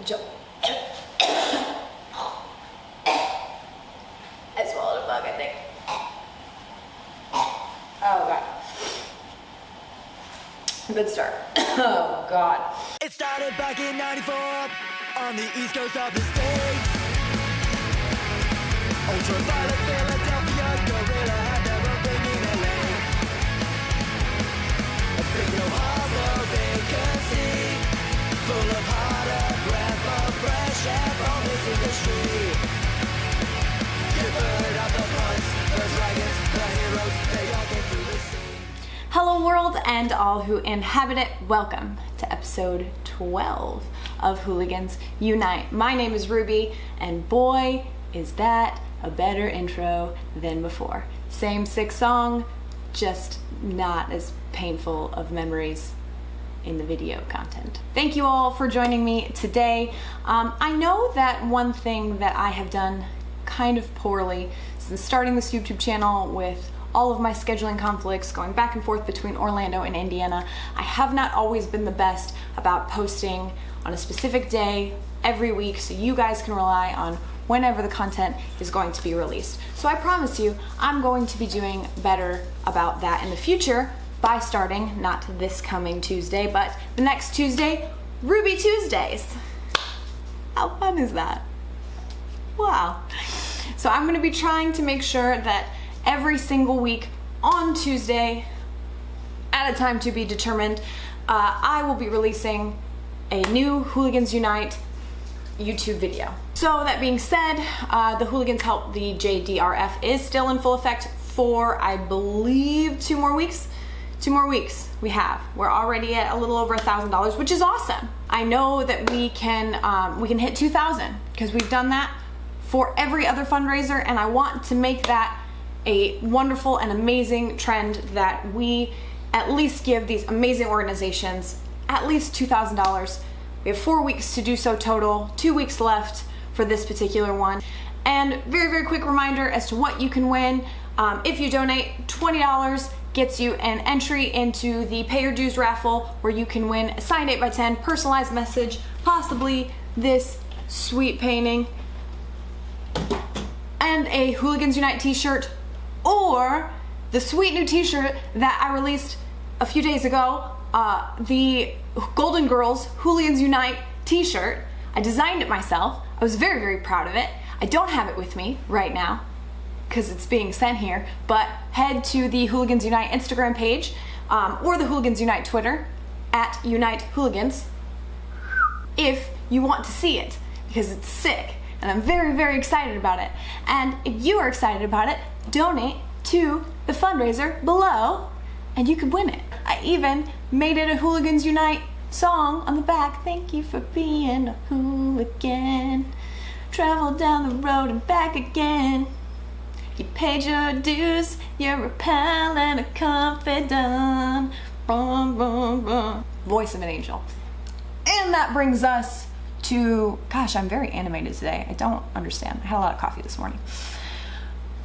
I swallowed a bug, I think. Oh god. Good start. Oh god. It started back in 94 on the east coast of the States. Ultraviolet Philadelphia, gorilla had their own thing in LA. A big no hollow vacancy, full of hot breath of fresh air from this industry. You've heard of the punks, the dragons, the heroes, they all came through the sea. Hello world and all who inhabit it, welcome to episode 12 of Hooligans Unite. My name is Ruby, and boy, is that a better intro than before. Same sick song, just not as painful of memories in the video content. Thank you all for joining me today. I know that one thing that I have done kind of poorly since starting this YouTube channel, with all of my scheduling conflicts going back and forth between Orlando and Indiana, I have not always been the best about posting on a specific day every week so you guys can rely on whenever the content is going to be released. So I promise you, I'm going to be doing better about that in the future by starting, not this coming Tuesday, but the next Tuesday, Ruby Tuesdays. How fun is that? Wow. So I'm gonna be trying to make sure that every single week on Tuesday, at a time to be determined, I will be releasing a new Hooligans Unite YouTube video. So that being said, the Hooligans Help the JDRF is still in full effect for, I believe, 2 more weeks. 2 more weeks we have. We're already at a little over $1,000, which is awesome. I know that we can hit 2,000 because we've done that for every other fundraiser, and I want to make that a wonderful and amazing trend that we at least give these amazing organizations at least $2,000. We have 4 weeks to do so total, 2 weeks left for this particular one. And very quick reminder as to what you can win. If you donate, $20 gets you an entry into the Pay Your Dues raffle, where you can win a signed 8x10 personalized message, possibly this sweet painting, and a Hooligans Unite t-shirt, or the sweet new t-shirt that I released a few days ago, the Golden Girls Hooligans Unite t-shirt. I designed it myself. I was very proud of it. I don't have it with me right now because it's being sent here, but head to the Hooligans Unite Instagram page, or the Hooligans Unite Twitter at Unite Hooligans if you want to see it, because it's sick and I'm very excited about it. And if you are excited about it, donate to the fundraiser below and you could win it. I even made it a Hooligans Unite song on the back. Thank you for being a hooligan. Travel down the road and back again. You paid your dues, you're a pal and a confidant. Voice of an angel. And that brings us to, gosh, I'm very animated today. I don't understand. I had a lot of coffee this morning.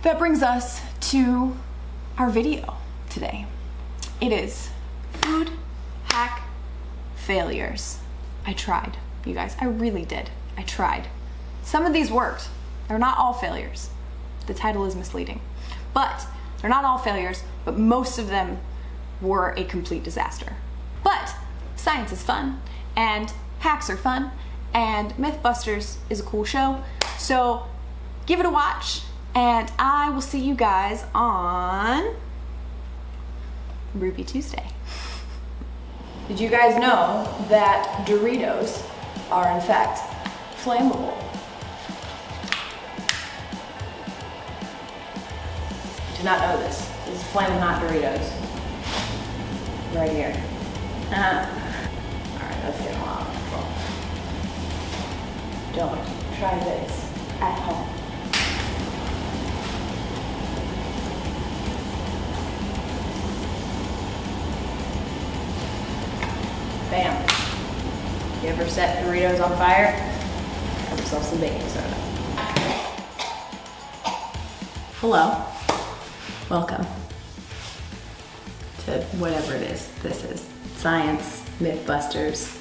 That brings us to our video today. It is food hack failures. I tried, you guys. I really did. I tried. Some of these worked. They're not all failures. The title is misleading. But they're not all failures, but most of them were a complete disaster. But science is fun, and hacks are fun, and Mythbusters is a cool show. So give it a watch, and I will see you guys on Ruby Tuesday. Did you guys know that Doritos are in fact flammable? Did not know this. This is Flamin' Hot Doritos. Right here. Alright, let's get them off. Don't try this at home. Bam. You ever set Doritos on fire? Have yourself some baking soda. Hello. Welcome to whatever it is this is. Science, Mythbusters.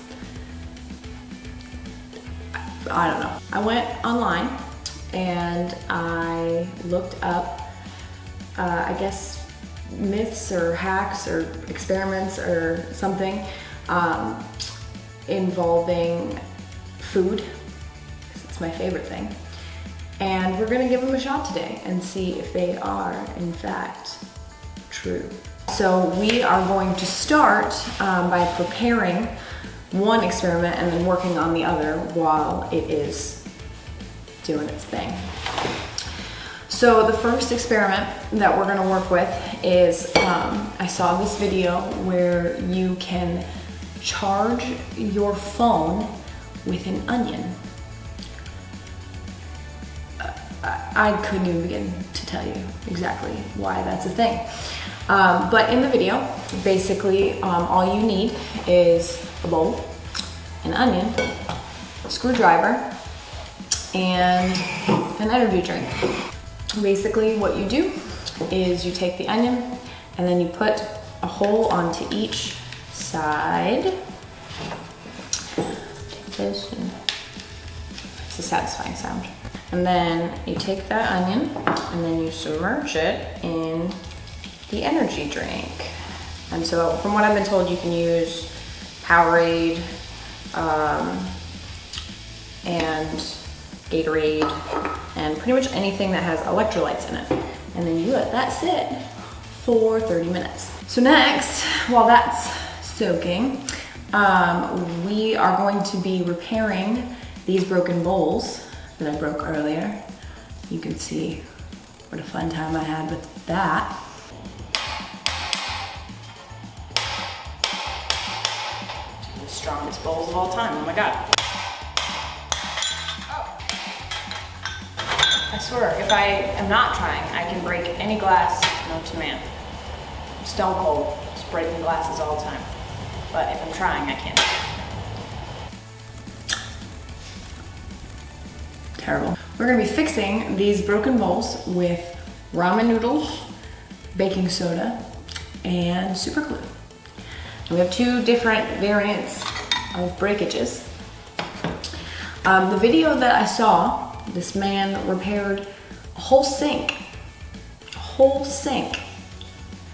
I don't know. I went online and I looked up, I guess, myths or hacks or experiments or something involving food, because it's my favorite thing. And we're gonna give them a shot today and see if they are, in fact, true. So we are going to start by preparing one experiment and then working on the other while it is doing its thing. So the first experiment that we're gonna work with is, I saw this video where you can charge your phone with an onion. I couldn't even begin to tell you exactly why that's a thing. But in the video, basically all you need is a bowl, an onion, a screwdriver, and an energy drink. Basically what you do is you take the onion and then you put a hole onto each side. Take this, and it's a satisfying sound. And then you take that onion and then you submerge it in the energy drink. And so from what I've been told, you can use Powerade and Gatorade and pretty much anything that has electrolytes in it. And then you let that sit for 30 minutes. So next, while that's soaking, we are going to be repairing these broken bowls that I broke earlier. You can see what a fun time I had with that. The strongest bowls of all time, oh my God. Oh. I swear, if I am not trying, I can break any glass known to man. Stone cold, just breaking glasses all the time. But if I'm trying, I can't. Terrible. We're gonna be fixing these broken bowls with ramen noodles, baking soda, and super glue. And we have two different variants of breakages. The video that I saw, this man repaired a whole sink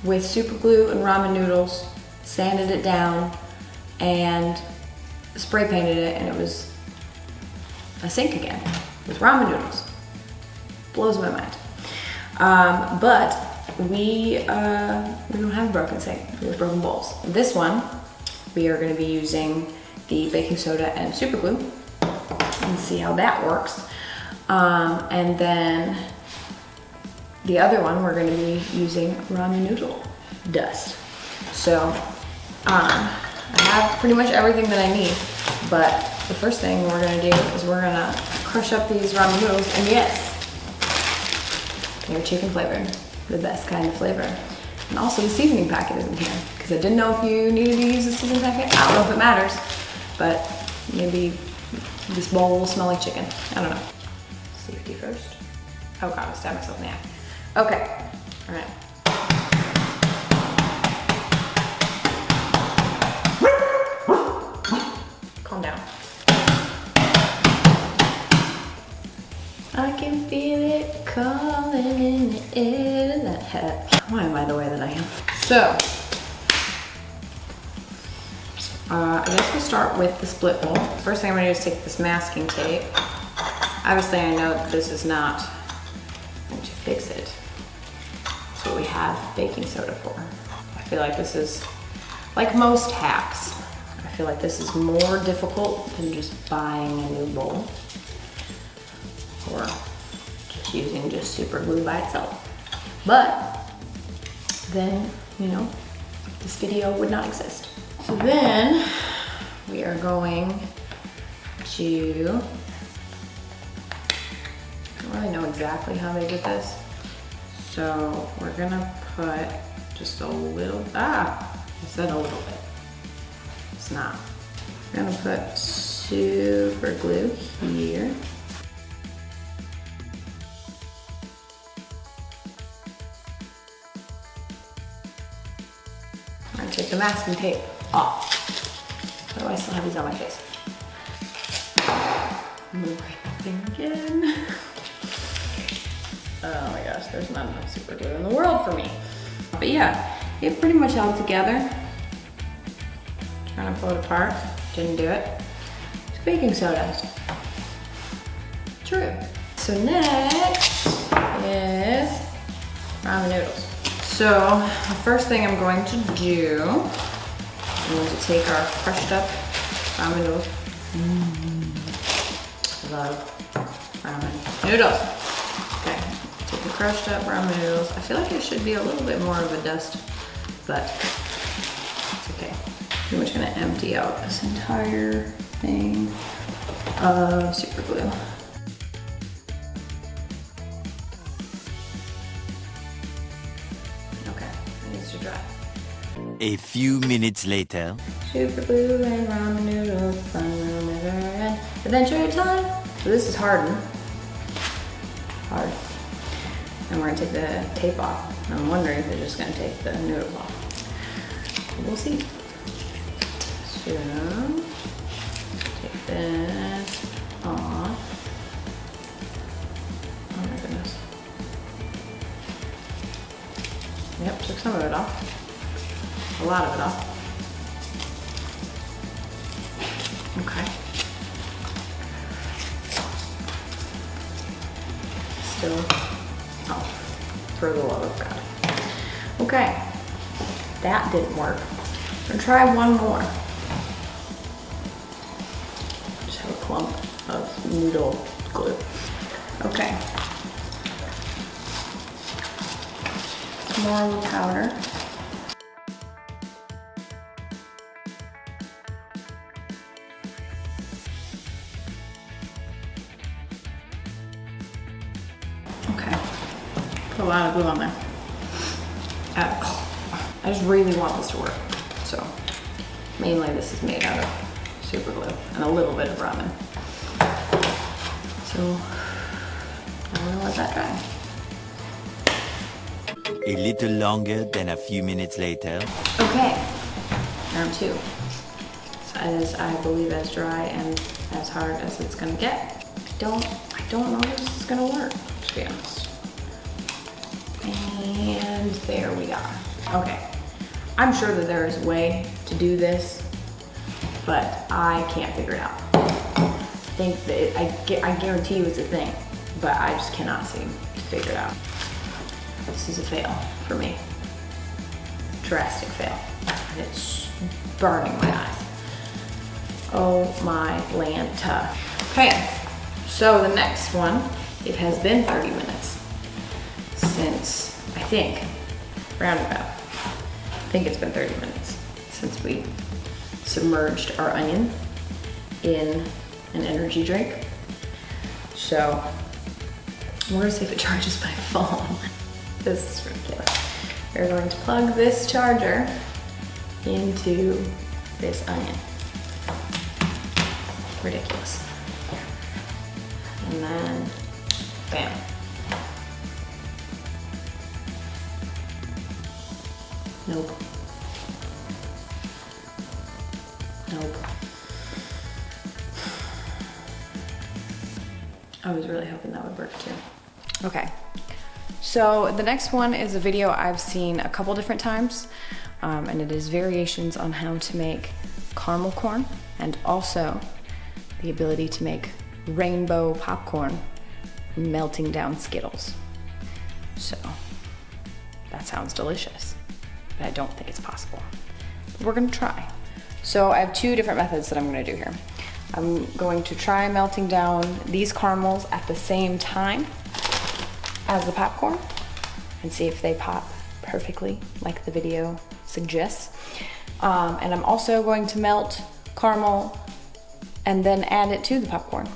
with super glue and ramen noodles, sanded it down, and spray painted it, and it was a sink again with ramen noodles. Blows my mind. But we don't have a broken sink, we have broken bowls. This one, we are gonna be using the baking soda and super glue and see how that works. And then the other one, we're gonna be using ramen noodle dust. So I have pretty much everything that I need, but the first thing we're gonna do is we're gonna crush up these ramen noodles, and yes, they're chicken flavored, the best kind of flavor. And also the seasoning packet is in here, because I didn't know if you needed to use the seasoning packet. I don't know if it matters, but maybe this bowl will smell like chicken. I don't know. Safety first. Oh God, I stabbed myself in the eye. Okay, all right. Calm down. I can feel it calling in the air tonight. Why am I the way that I am? So, I guess we'll start with the split bowl. First thing I'm gonna do is take this masking tape. Obviously I know that this is not going to fix it. That's what we have baking soda for. I feel like this is, like most hacks, I feel like this is more difficult than just buying a new bowl or just using just super glue by itself. But then, you know, this video would not exist. So then we are going to, I don't really know exactly how they did this. So we're gonna put just a little, I said a little bit. It's not. We're gonna put super glue here. I'm gonna take the masking tape off. Otherwise I still have these on my face. Moving again. Oh my gosh, there's not enough super glue in the world for me. But yeah, it pretty much held together. Trying to pull it apart, didn't do it. It's baking soda. True. So next is ramen noodles. So the first thing I'm going to do, I'm going to take our crushed up ramen noodles. Love ramen noodles. Okay, take the crushed up ramen noodles. I feel like it should be a little bit more of a dust, but it's okay. Pretty much gonna empty out this entire thing of super glue. Okay, it needs to dry. A few minutes later. Super glue and ramen noodles, fun will never end. Adventure time. So this is hardened. Hard. And we're gonna take the tape off. I'm wondering if they're just gonna take the noodles off. We'll see. So, take this off. Oh my goodness. Yep, took some of it off. A lot of it off. Okay. Still, oh, for the love of God. Okay, that didn't work. I'm gonna try one more. Just have a clump of noodle glue. Okay. More of the powder. Okay, put a lot of glue on there. I just really want this to work. So, mainly this is made out of super glue and a little bit of ramen. So, I'm gonna let that dry. A little longer than a few minutes later. Okay, round two. As I believe as dry and as hard as it's gonna get. I don't know if this is gonna work, to be honest. And there we are. Okay, I'm sure that there is a way to do this, but I can't figure it out. I think that I guarantee you it's a thing, but I just cannot seem to figure it out. This is a fail for me. Drastic fail. It's burning my eyes. Oh my Lanta. Okay, so the next one, it has been 30 minutes since, I think, roundabout. I think it's been 30 minutes since we submerged our onion in an energy drink. So, we're gonna see if it charges my phone. This is ridiculous. We're going to plug this charger into this onion. Ridiculous. And then, bam. Nope. Nope. I was really hoping that would work too. Okay. So the next one is a video I've seen a couple different times, and it is variations on how to make caramel corn and also the ability to make rainbow popcorn melting down Skittles. So that sounds delicious, but I don't think it's possible. But we're gonna try. So I have two different methods that I'm gonna do here. I'm going to try melting down these caramels at the same time as the popcorn and see if they pop perfectly like the video suggests. And I'm also going to melt caramel and then add it to the popcorn,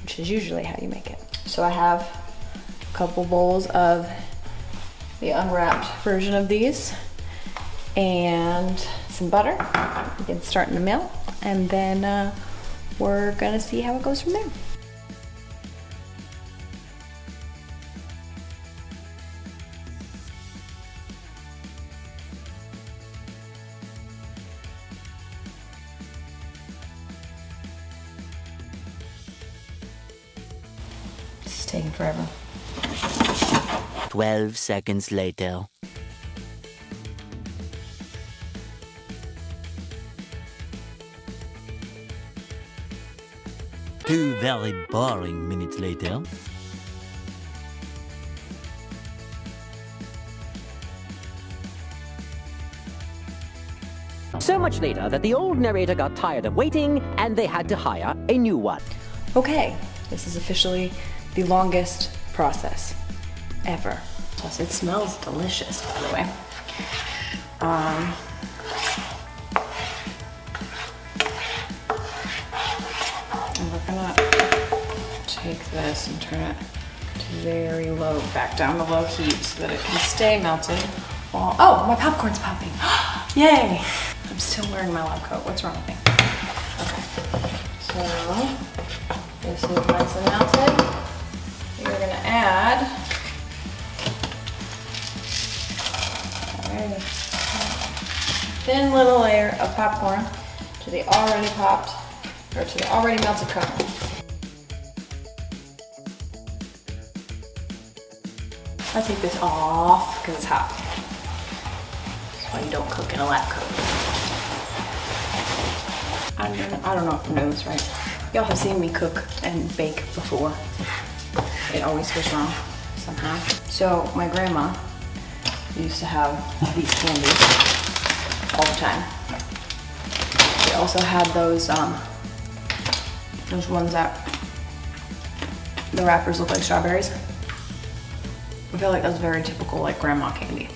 which is usually how you make it. So I have a couple bowls of the unwrapped version of these and some butter. We can start in the melt, and then we're gonna see how it goes from there. taking forever. 12 seconds later. Two very boring minutes later. So much later that the old narrator got tired of waiting and they had to hire a new one. Okay, this is officially the longest process ever. Plus, it smells delicious, by the way. And we're gonna take this and turn it to very low, back down to low heat so that it can stay melted. While, oh, my popcorn's popping. Yay! I'm still wearing my lab coat. What's wrong with me? Okay. So, this is nice and melted. We're gonna add a thin little layer of popcorn to the already popped, or to the already melted caramel. I'll take this off because it's hot. That's why you don't cook in a lab coat. I don't know if I'm doing this right. Y'all have seen me cook and bake before. It always goes wrong somehow. So my grandma used to have these candies all the time. She also had those ones that the wrappers look like strawberries. I feel like that's very typical, like grandma candy.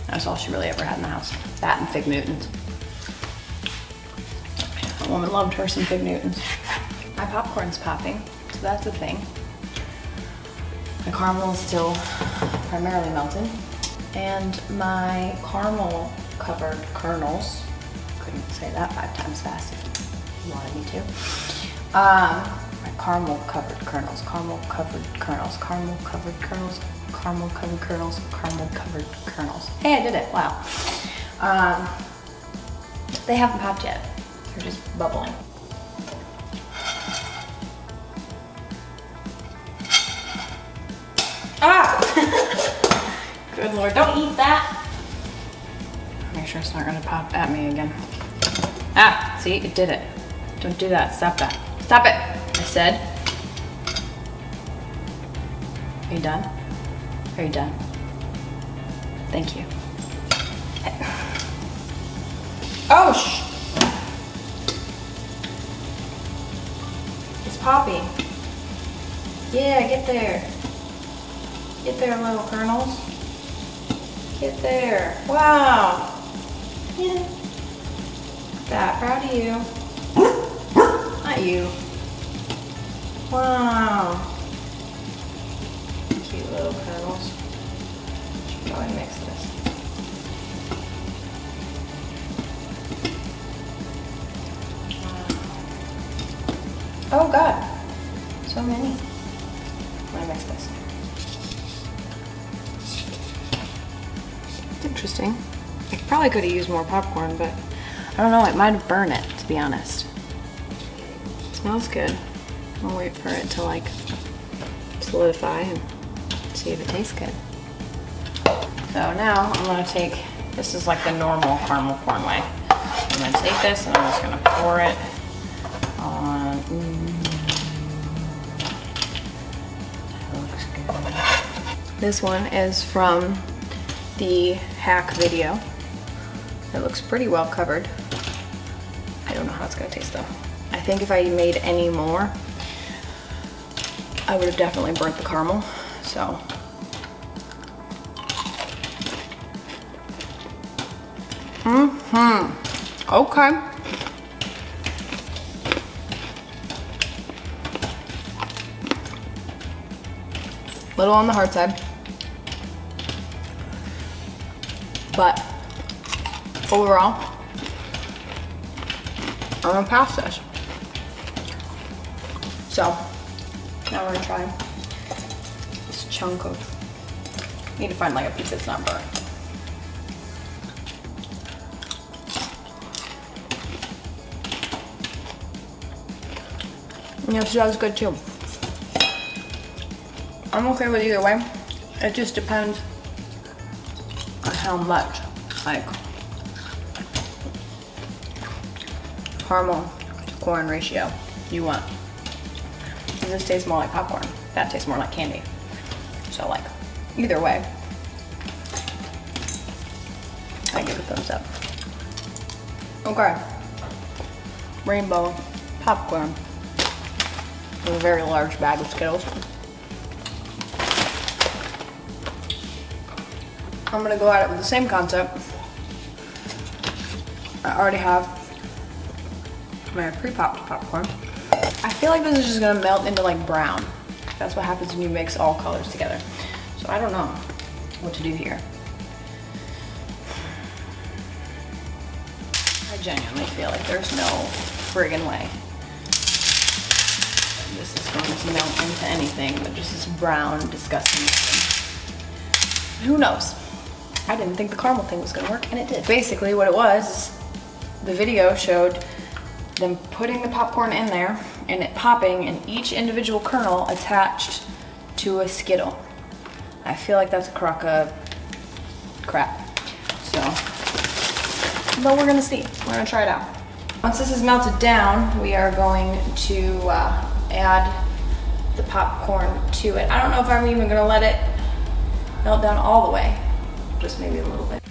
That's all she really ever had in the house. That and Fig Newtons. That woman loved her some Fig Newtons. My popcorn's popping, so that's a thing. My caramel is still primarily melted. And my caramel covered kernels, couldn't say that 5 times fast if you wanted me to. My caramel covered kernels, caramel covered kernels, caramel covered kernels, caramel covered kernels, caramel covered kernels. Hey, I did it, wow. They haven't popped yet. They're just bubbling. Ah! Good Lord, don't eat that. Make sure it's not gonna pop at me again. Ah, see, it did it. Don't do that, stop that. Stop it, I said. Are you done? Are you done? Thank you. Oh, it's popping. Yeah, get there. Get there, little kernels. Get there. Wow. Yeah. That, proud of you. Not you. Wow. Cute little kernels. Should probably mix this. Wow. Oh God. So many. I'm gonna mix this. Interesting. I probably could have used more popcorn, but I don't know, it might have burned it, to be honest. It smells good. I'll wait for it to like solidify and see if it tastes good. So now I'm gonna take, this is like the normal caramel corn way. I'm gonna take this and I'm just gonna pour it on. That looks good. This one is from the hack video. It looks pretty well covered. I don't know how it's gonna taste though. I think if I made any more, I would have definitely burnt the caramel, so. Okay. Little on the hard side. But overall, I'm gonna pass this. So now we're gonna try this chunk of, need to find like a piece that's not burnt. Yeah, so that's good too. I'm okay with either way. It just depends on how much, like, caramel to corn ratio you want. This tastes more like popcorn. That tastes more like candy. So, like, either way, I give it a thumbs up. Okay. Rainbow popcorn with a very large bag of Skittles. I'm gonna go at it with the same concept. I already have my pre-popped popcorn. I feel like this is just gonna melt into like brown. That's what happens when you mix all colors together. So I don't know what to do here. I genuinely feel like there's no friggin' way this is going to melt into anything but just this brown, disgusting thing. Who knows? I didn't think the caramel thing was gonna work, and it did. Basically what it was is the video showed them putting the popcorn in there and it popping and each individual kernel attached to a Skittle. I feel like that's a crock of crap. So, but we're gonna see. We're gonna try it out. Once this is melted down, we are going to add the popcorn to it. I don't know if I'm even gonna let it melt down all the way, just maybe a little bit.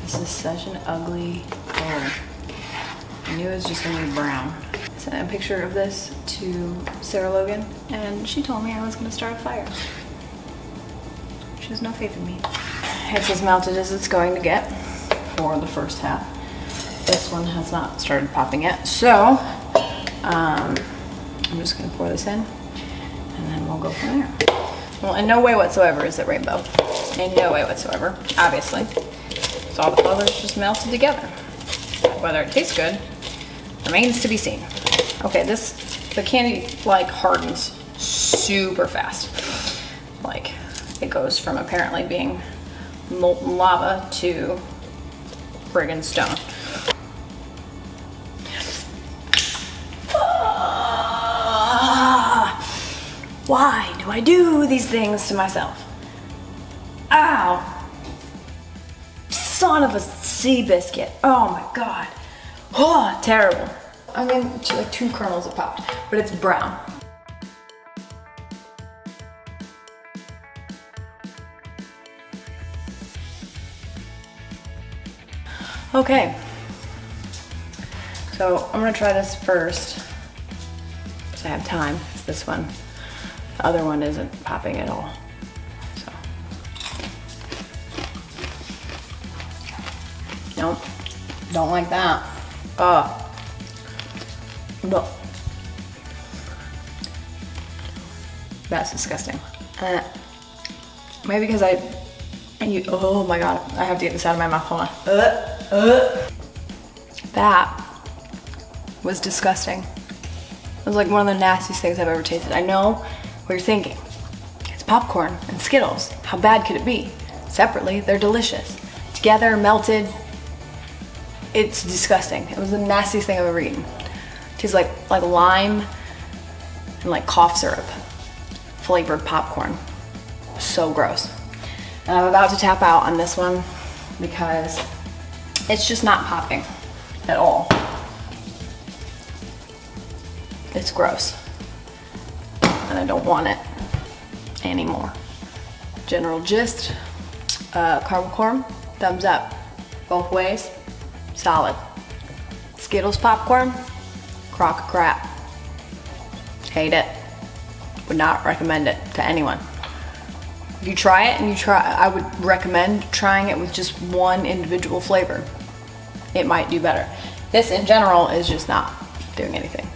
This is such an ugly color. I knew it was just gonna be brown. I sent a picture of this to Sarah Logan and she told me I was gonna start a fire. She has no faith in me. It's as melted as it's going to get for the first half. This one has not started popping yet. So, I'm just gonna pour this in and then we'll go from there. Well, in no way whatsoever is it rainbow. In no way whatsoever, obviously. So all the colors just melted together. Whether it tastes good remains to be seen. Okay, the candy like hardens super fast. Like it goes from apparently being molten lava to friggin' stone. Why do I do these things to myself? Ow! Son of a sea biscuit. Oh my god. Oh, terrible. I mean, like 2 kernels have popped, but it's brown. Okay. So I'm gonna try this first, because I have time. It's this one. The other one isn't popping at all. So. Nope, don't like that. No. That's disgusting. Maybe because oh my god, I have to get this out of my mouth, hold on. That was disgusting. It was like one of the nastiest things I've ever tasted. I know what you're thinking. It's popcorn and Skittles. How bad could it be? Separately, they're delicious. Together, melted, it's disgusting. It was the nastiest thing I've ever eaten. It tastes like lime and like cough syrup flavored popcorn. So gross. And I'm about to tap out on this one because it's just not popping at all. It's gross. And I don't want it anymore. General gist, caramel corn, thumbs up. Both ways, solid. Skittles popcorn, crock of crap. Hate it. Would not recommend it to anyone. If you try it and I would recommend trying it with just one individual flavor. It might do better. This in general is just not doing anything.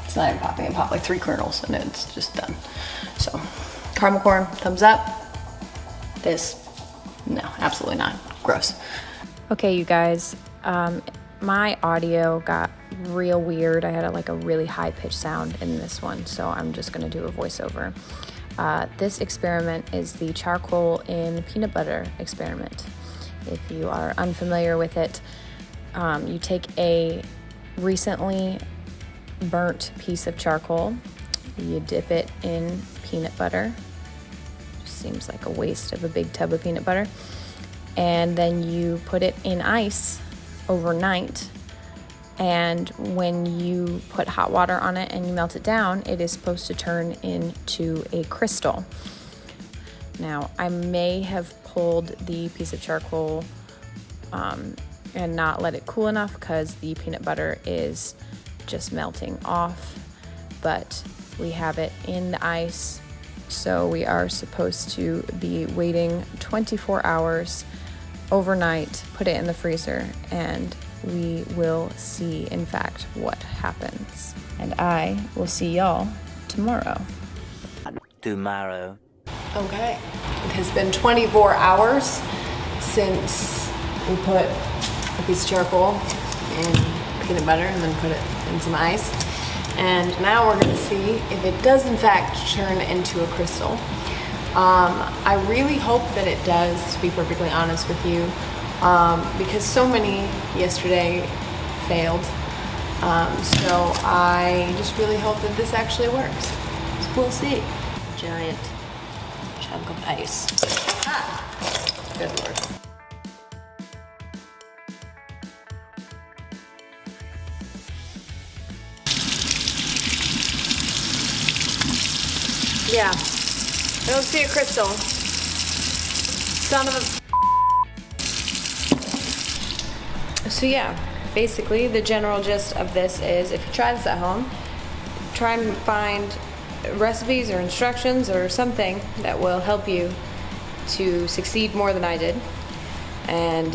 It's not even popping. It popped like 3 kernels and it's just done. So, caramel corn, thumbs up. This, no, absolutely not. Gross. Okay, you guys, My audio got real weird. I had a really high-pitched sound in this one, so I'm just going to do a voiceover. This experiment is the charcoal in peanut butter experiment. If you are unfamiliar with it, you take a recently burnt piece of charcoal, you dip it in peanut butter. Just seems like a waste of a big tub of peanut butter. And then you put it in ice overnight. And when you put hot water on it and you melt it down, it is supposed to turn into a crystal. Now, I may have pulled the piece of charcoal and not let it cool enough because the peanut butter is just melting off, but we have it in the ice, so we are supposed to be waiting 24 hours overnight, put it in the freezer, and we will see, in fact, what happens. And I will see y'all tomorrow. Tomorrow. Okay. It has been 24 hours since we put a piece of charcoal in peanut butter and then put it in some ice. And now we're going to see if it does, in fact, turn into a crystal. I really hope that it does, to be perfectly honest with you, because so many yesterday failed. So I just really hope that this actually works. So we'll see. Giant chunk of ice. Good Lord. Yeah, I don't see a crystal. Son of a... So yeah, basically the general gist of this is if you try this at home, try and find recipes or instructions or something that will help you to succeed more than I did. And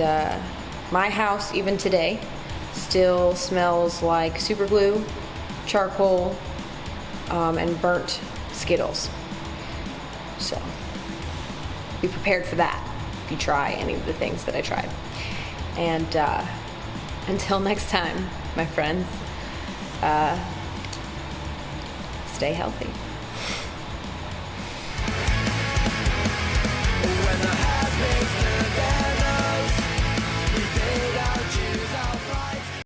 my house, even today, still smells like super glue, charcoal, and burnt Skittles. So be prepared for that if you try any of the things that I tried. And until next time, my friends, stay healthy. When the house makes